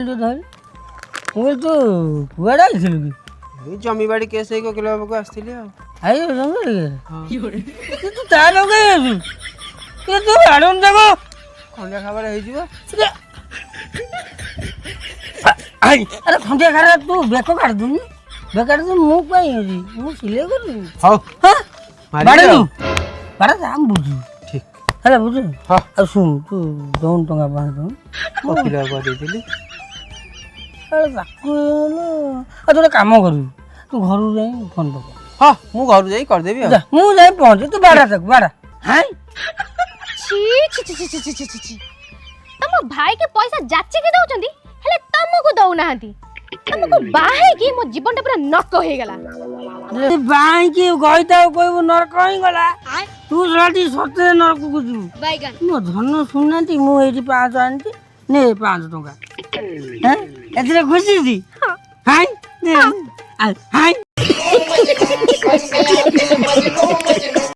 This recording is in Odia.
ମୁଁ ତୁ କୁଆଡ଼େ ଆଇଥିଲୁ କି? ଏଇ ଜମିବାଡ଼ି କେସ୍ ହେଇକି ଓକିଲ ବାବୁକୁ ଆସିଥିଲି ଆଉ। ଆଇ ତୁ ତା ଲଗେଇ ଆସୁ ତୁ ଆଣୁନି ତାକୁ ଖଣ୍ଡିଆ ଖାବାର ହେଇଯିବ। ଆରେ ଖଣ୍ଡିଆ ଖାରା ତୁ ବେକ କାଟିଦୁନି ବେକ କାଟିଦୁ ମୁଁ କାଇଁ ଅଛି ମୁଁ ସିଲେଇ କରିବି। ହଉ ବାଡ଼େଇଲୁ ବାଡ଼ା ମୁଁ ବୁଝୁ ଠିକ ହେଲା ବୁଝୁ। ହଁ ଆଉ ଶୁଣ ତୁ ଦଉନୁ ଟଙ୍କା 500 ଓକିଲ ବାବୁ ଦେଇଥିଲି। ତାକୁ ଆଉ ତୁ ଗୋଟେ କାମ କରିବୁ ତୁ ଘରକୁ ଯାଇ ଫୋନ୍ ପକା। ହଁ ମୁଁ ଘରୁ ଯାଇ କରିଦେବି ଆଉ। ମୁଁ ଯାଇ ପହଞ୍ଚେ ତୁ ବାଡ଼ା ତାକୁ ବାଡ଼ା। ହାଁ ତମ ଭାଇ କି ପଇସା ଯାଚିକି ଦଉଛନ୍ତି ହେଲେ ତମକୁ ଦଉନାହାନ୍ତି। ତମକୁ ବାହା ହେଇକି ମୋ ଜୀବନଟା ପୁରା ନର୍କ ହେଇଗଲା। ବାଇକି ଗଇତାକୁ କହିବୁ ନରକ ହେଇଗଲା ତୁ ସେଠି ସତରେ ନରକକୁ ଯିବୁ। ମୋ ଧନ ଶୁଣୁନାହାନ୍ତି ମୁଁ ଏଇଠି 500 ଆଣିଛି ନେ 500 ଟଙ୍କା ଏଥିରେ ଖୁସି ହାଇଁ ହାଇଁ